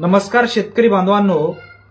नमस्कार शेतकरी बांधवांनो,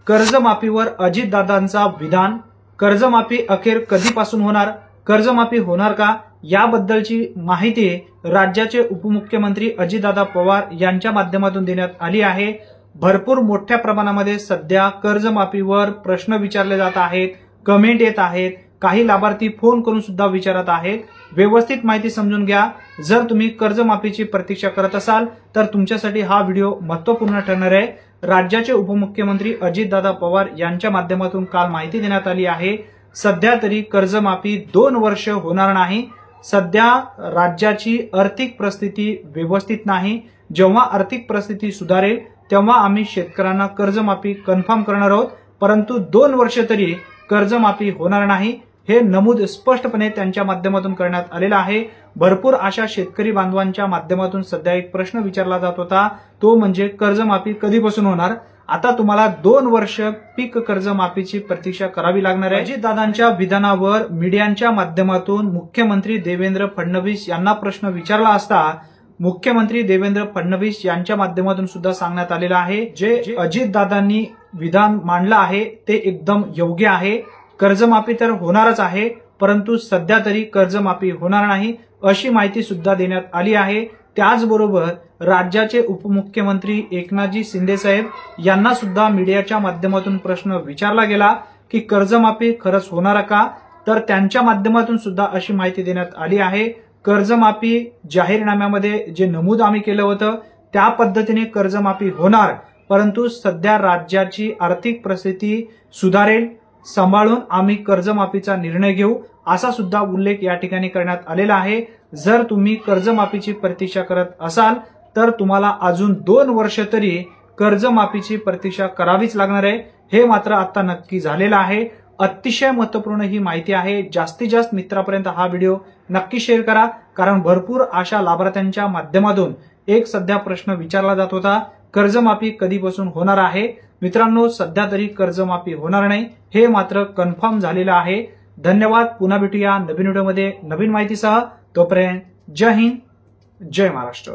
कर्जमाफीवर अजितदादांचा विधान, कर्जमाफी अखेर कधीपासून होणार, कर्जमाफी होणार का, याबद्दलची माहिती राज्याचे उपमुख्यमंत्री अजितदादा पवार यांच्या माध्यमातून देण्यात आली आहे। भरपूर मोठ्या प्रमाणामध्ये सध्या कर्जमाफीवर प्रश्न विचारले जात आहेत, कमेंट येत आहेत, काही लाभार्थी फोन करून सुद्धा विचारत आहेत। व्यवस्थित माहिती समजून घ्या। जर तुम्ही कर्जमाफीची प्रतीक्षा करत असाल तर तुमच्यासाठी हा व्हिडिओ महत्त्वपूर्ण ठरणार आहे। राज्याचे उपमुख्यमंत्री अजितदादा पवार यांच्या माध्यमातून काल माहिती देण्यात आली आहे। सध्या तरी कर्जमाफी 2 वर्ष होणार नाही। सध्या राज्याची आर्थिक परिस्थिती व्यवस्थित नाही। जेव्हा आर्थिक परिस्थिती सुधारेल तेव्हा आम्ही शेतकऱ्यांना कर्जमाफी कन्फर्म करणार आहोत, परंतु 2 वर्ष तरी कर्जमाफी होणार नाही, हे नमूद स्पष्टपणे त्यांच्या माध्यमातून करण्यात आलेला आहे। भरपूर अशा शेतकरी बांधवांच्या माध्यमातून सध्या एक प्रश्न विचारला जात होता, तो म्हणजे कर्जमाफी कधीपासून होणार। आता तुम्हाला 2 वर्ष पीक कर्जमाफीची प्रतीक्षा करावी लागणार आहे। अजितदादांच्या विधानावर मीडियाच्या माध्यमातून मुख्यमंत्री देवेंद्र फडणवीस यांना प्रश्न विचारला असता मुख्यमंत्री देवेंद्र फडणवीस यांच्या माध्यमातून सुद्धा सांगण्यात आलेलं आहे, जे अजितदादांनी विधान मांडलं आहे ते एकदम योग्य आहे। कर्जमाफी तर होणारच आहे, परंतु सध्या तरी कर्जमाफी होणार नाही अशी माहिती सुद्धा देण्यात आली आहे। त्याचबरोबर राज्याचे उपमुख्यमंत्री एकनाथजी शिंदे साहेब यांना सुद्धा मीडियाच्या माध्यमातून प्रश्न विचारला गेला की कर्जमाफी खरंच होणार का, तर त्यांच्या माध्यमातून सुद्धा अशी माहिती देण्यात आली आहे। कर्जमाफी जाहीरनाम्यामध्ये जे नमूद आम्ही केलं होतं त्या पद्धतीने कर्जमाफी होणार, परंतु सध्या राज्याची आर्थिक परिस्थिती सुधारेल, सांभाळून आम्ही कर्जमाफीचा निर्णय घेऊ, असा सुद्धा उल्लेख या ठिकाणी करण्यात आलेला आहे। जर तुम्ही कर्जमाफीची प्रतीक्षा करत असाल तर तुम्हाला अजून 2 वर्ष तरी कर्जमाफीची प्रतीक्षा करावीच लागणार आहे, हे मात्र आता नक्की झालेलं आहे। अतिशय महत्त्वपूर्ण ही माहिती आहे। जास्तीत जास्त मित्रांपर्यंत हा व्हिडिओ नक्की शेअर करा, कारण भरपूर अशा लाभार्थ्यांच्या माध्यमातून एक सध्या प्रश्न विचारला जात होता, कर्जमाफी कधीपासून होणार आहे। मित्रांनो, सध्या तरी कर्जमाफी होणार नाही, हे मात्र कन्फर्म झालेलं आहे। धन्यवाद। पुन्हा भेटूया नवीन व्हिडिओमध्ये नवीन माहितीसह। तोपर्यंत जय हिंद, जय महाराष्ट्र।